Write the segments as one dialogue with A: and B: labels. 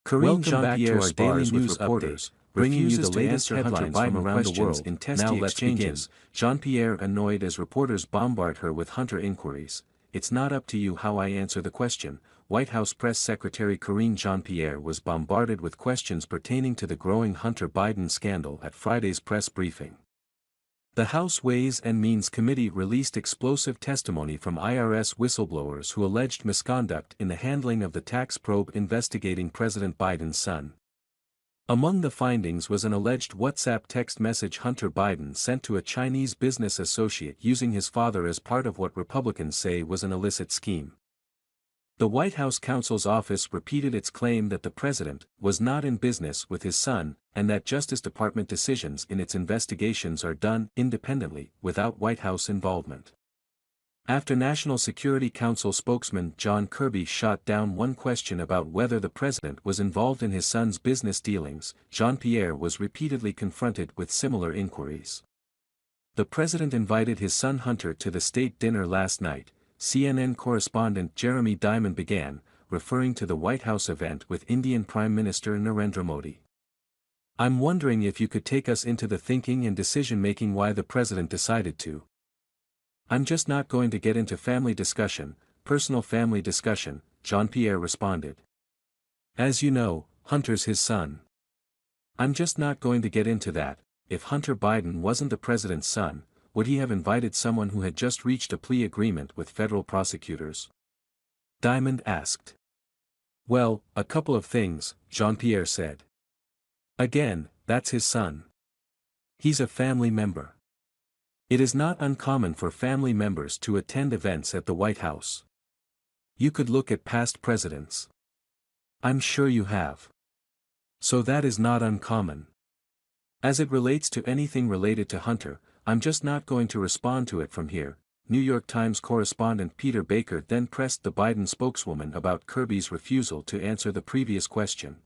A: Karine Jean Pierre to our daily news reporters, bringing you the latest headlines from around the world. In testy exchanges, Jean Pierre annoyed as reporters bombard her with Hunter inquiries. It's not up to you how I answer the question. White House Press Secretary Karine Jean Pierre was bombarded with questions pertaining to the growing Hunter Biden scandal at Friday's press briefing. The House Ways and Means Committee released explosive testimony from IRS whistleblowers who alleged misconduct in the handling of the tax probe investigating President Biden's son. Among the findings was an alleged WhatsApp text message Hunter Biden sent to a Chinese business associate using his father as part of what Republicans say was an illicit scheme. The White House counsel's office repeated its claim that the president was not in business with his son, and that Justice Department decisions in its investigations are done independently, without White House involvement. After National Security Council spokesman John Kirby shot down one question about whether the president was involved in his son's business dealings, Jean Pierre was repeatedly confronted with similar inquiries. The president invited his son Hunter to the state dinner last night, CNN correspondent Jeremy Diamond began, referring to the White House event with Indian Prime Minister Narendra Modi. I'm wondering if you could take us into the thinking and decision-making why the president decided to. I'm just not going to get into family discussion, personal family discussion, Jean Pierre responded. As you know, Hunter's his son. I'm just not going to get into that. If Hunter Biden wasn't the president's son, would he have invited someone who had just reached a plea agreement with federal prosecutors? Diamond asked. Well, a couple of things, Jean Pierre said. Again, that's his son. He's a family member. It is not uncommon for family members to attend events at the White House. You could look at past presidents. I'm sure you have. So that is not uncommon. As it relates to anything related to Hunter, I'm just not going to respond to it from here. New York Times correspondent Peter Baker then pressed the Biden spokeswoman about Kirby's refusal to answer the previous question,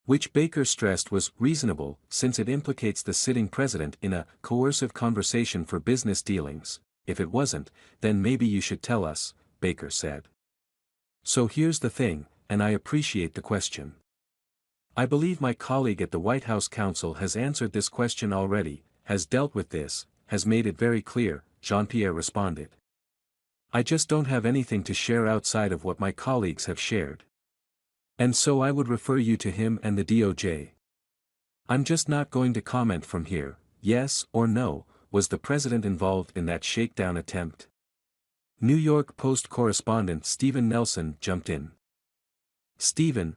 A: which Baker stressed was reasonable since it implicates the sitting president in a coercive conversation for business dealings. If it wasn't, then maybe you should tell us, Baker said. So here's the thing, and I appreciate the question. I believe my colleague at the White House counsel has answered this question already, has dealt with this, has made it very clear, Jean Pierre responded. I just don't have anything to share outside of what my colleagues have shared. And so I would refer you to him and the DOJ. I'm just not going to comment from here. Yes or no, was the president involved in that shakedown attempt? New York Post correspondent Stephen Nelson jumped in. Stephen,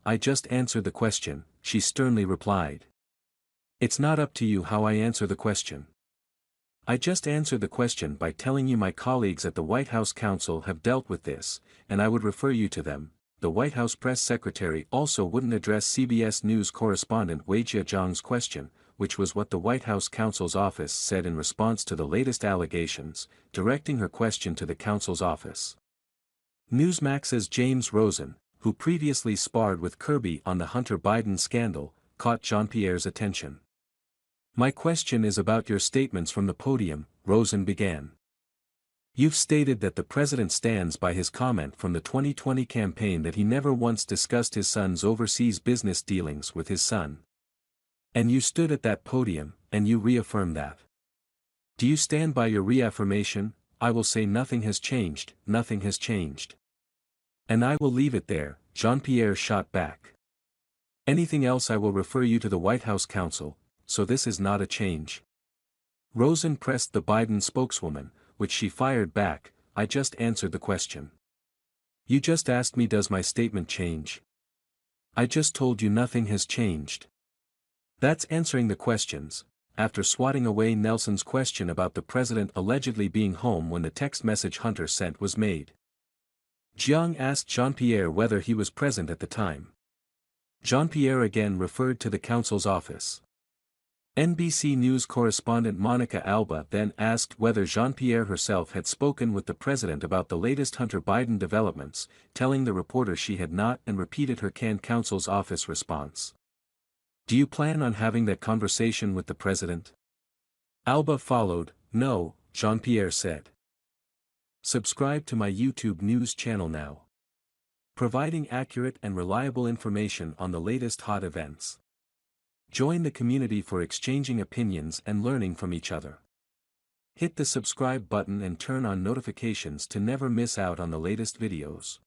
A: I just answered the question, she sternly replied. It's not up to you how I answer the question. I just answered the question by telling you my colleagues at the White House counsel have dealt with this, and I would refer you to them. The White House press secretary also wouldn't address CBS News correspondent Weijia Zhang's question, which was what the White House counsel's office said in response to the latest allegations, directing her question to the counsel's office. Newsmax's James Rosen, who previously sparred with Kirby on the Hunter Biden scandal, caught Jean Pierre's attention. My question is about your statements from the podium, Rosen began. You've stated that the president stands by his comment from the 2020 campaign that he never once discussed his son's overseas business dealings with his son. And you stood at that podium, and you reaffirmed that. Do you stand by your reaffirmation? I will say nothing has changed, nothing has changed. And I will leave it there, Jean Pierre shot back. Anything else I will refer you to the White House counsel, so this is not a change. Rosen pressed the Biden spokeswoman, which she fired back, I just answered the question. You just asked me does my statement change? I just told you nothing has changed. That's answering the questions. After swatting away Nelson's question about the president allegedly being home when the text message Hunter sent was made, Jiang asked Jean Pierre whether he was present at the time. Jean Pierre again referred to the counsel's office. NBC News correspondent Monica Alba then asked whether Jean Pierre herself had spoken with the president about the latest Hunter Biden developments, telling the reporter she had not and repeated her counsel's office response. Do you plan on having that conversation with the president? Alba followed, no, Jean Pierre said. Subscribe to my YouTube news channel now. providing accurate and reliable information on the latest hot events. Join the community for exchanging opinions and learning from each other. Hit the subscribe button and turn on notifications to never miss out on the latest videos.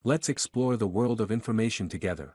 A: Let's explore the world of information together.